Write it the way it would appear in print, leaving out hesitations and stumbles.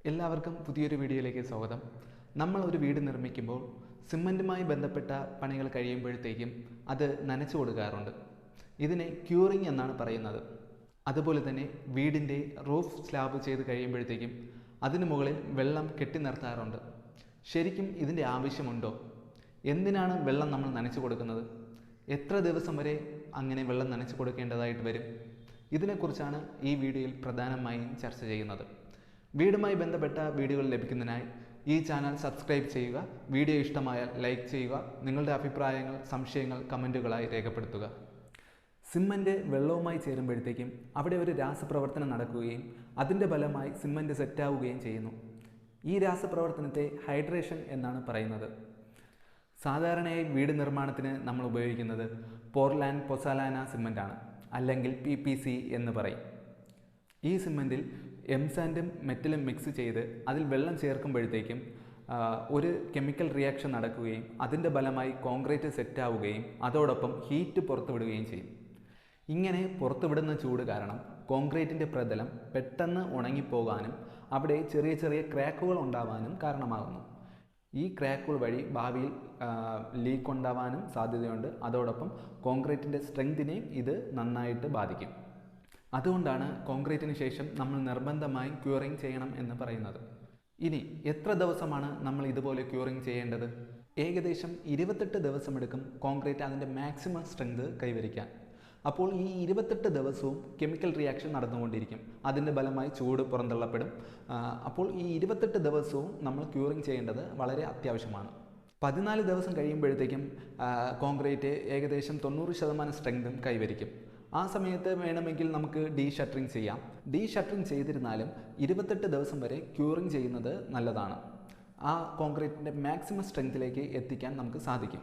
എല്ലാവർക്കും പുതിയൊരു വീഡിയോയിലേക്ക് സ്വാഗതം. നമ്മൾ ഒരു വീട് നിർമ്മിക്കുമ്പോൾ സിമൻറ്റുമായി ബന്ധപ്പെട്ട പണികൾ കഴിയുമ്പോഴത്തേക്കും അത് നനച്ചു കൊടുക്കാറുണ്ട്. ഇതിനെ ക്യൂറിംഗ് എന്നാണ് പറയുന്നത്. അതുപോലെ തന്നെ വീടിൻ്റെ റൂഫ് സ്ലാബ് ചെയ്ത് കഴിയുമ്പോഴത്തേക്കും അതിന് മുകളിൽ വെള്ളം കെട്ടി നിർത്താറുണ്ട്. ശരിക്കും ഇതിൻ്റെ ആവശ്യമുണ്ടോ? എന്തിനാണ് വെള്ളം നമ്മൾ നനച്ചു കൊടുക്കുന്നത്? എത്ര ദിവസം വരെ അങ്ങനെ വെള്ളം നനച്ചു കൊടുക്കേണ്ടതായിട്ട് വരും? ഇതിനെക്കുറിച്ചാണ് ഈ വീഡിയോയിൽ പ്രധാനമായും ചർച്ച ചെയ്യുന്നത്. വീടുമായി ബന്ധപ്പെട്ട വീഡിയോകൾ ലഭിക്കുന്നതിനായി ഈ ചാനൽ സബ്സ്ക്രൈബ് ചെയ്യുക. വീഡിയോ ഇഷ്ടമായാൽ ലൈക്ക് ചെയ്യുക. നിങ്ങളുടെ അഭിപ്രായങ്ങൾ, സംശയങ്ങൾ കമൻറ്റുകളായി രേഖപ്പെടുത്തുക. സിമൻറ്റ് വെള്ളവുമായി ചേരുമ്പോഴത്തേക്കും അവിടെ ഒരു രാസപ്രവർത്തനം നടക്കുകയും അതിൻ്റെ ഫലമായി സിമൻറ്റ് സെറ്റാവുകയും ചെയ്യുന്നു. ഈ രാസപ്രവർത്തനത്തെ ഹൈഡ്രേഷൻ എന്നാണ് പറയുന്നത്. സാധാരണയായി വീട് നിർമ്മാണത്തിന് നമ്മൾ ഉപയോഗിക്കുന്നത് പോർട്ട്ലാൻഡ് പൊസാലാന സിമൻ്റാണ്, അല്ലെങ്കിൽ PPC എന്ന് പറയും. ഈ സിമൻറ്റിൽ എംസാൻഡും മെറ്റലും മിക്സ് ചെയ്ത് അതിൽ വെള്ളം ചേർക്കുമ്പോഴത്തേക്കും ഒരു കെമിക്കൽ റിയാക്ഷൻ നടക്കുകയും അതിൻ്റെ ഫലമായി കോൺക്രീറ്റ് സെറ്റാവുകയും അതോടൊപ്പം ഹീറ്റ് പുറത്തുവിടുകയും ചെയ്യും. ഇങ്ങനെ പുറത്തുവിടുന്ന ചൂട് കാരണം കോൺക്രീറ്റിൻ്റെ പ്രതലം പെട്ടെന്ന് ഉണങ്ങിപ്പോകാനും അവിടെ ചെറിയ ചെറിയ ക്രാക്കുകൾ ഉണ്ടാവാനും കാരണമാകുന്നു. ഈ ക്രാക്കുകൾ വഴി ഭാവിയിൽ ലീക്ക് ഉണ്ടാവാനും സാധ്യതയുണ്ട്. അതോടൊപ്പം കോൺക്രീറ്റിൻ്റെ സ്ട്രെങ്തിനെയും ഇത് നന്നായിട്ട് ബാധിക്കും. അതുകൊണ്ടാണ് കോൺക്രീറ്റിന് ശേഷം നമ്മൾ നിർബന്ധമായും ക്യൂറിംഗ് ചെയ്യണം എന്ന് പറയുന്നത്. ഇനി എത്ര ദിവസമാണ് നമ്മൾ ഇതുപോലെ ക്യൂറിംഗ് ചെയ്യേണ്ടത്? ഏകദേശം 28 ദിവസമെടുക്കും കോൺക്രീറ്റ് അതിൻ്റെ മാക്സിമം സ്ട്രെങ്ത് കൈവരിക്കാൻ. അപ്പോൾ ഈ 28 ദിവസവും കെമിക്കൽ റിയാക്ഷൻ നടന്നുകൊണ്ടിരിക്കും. അതിൻ്റെ ഫലമായി ചൂട് പുറന്തള്ളപ്പെടും. അപ്പോൾ ഈ 28 ദിവസവും നമ്മൾ ക്യൂറിംഗ് ചെയ്യേണ്ടത് വളരെ അത്യാവശ്യമാണ്. 14 ദിവസം കഴിയുമ്പോഴത്തേക്കും കോൺക്രീറ്റ് ഏകദേശം 90% സ്ട്രെങ്തും കൈവരിക്കും. ആ സമയത്ത് വേണമെങ്കിൽ നമുക്ക് ഡീഷട്ടറിങ് ചെയ്യാം. ഡീഷട്ടറിങ് ചെയ്തിരുന്നാലും 28 ദിവസം വരെ ക്യൂറിംഗ് ചെയ്യുന്നത് നല്ലതാണ്. ആ കോൺക്രീറ്റിൻ്റെ മാക്സിമം സ്ട്രെങ്തിലേക്ക് എത്തിക്കാൻ നമുക്ക് സാധിക്കും.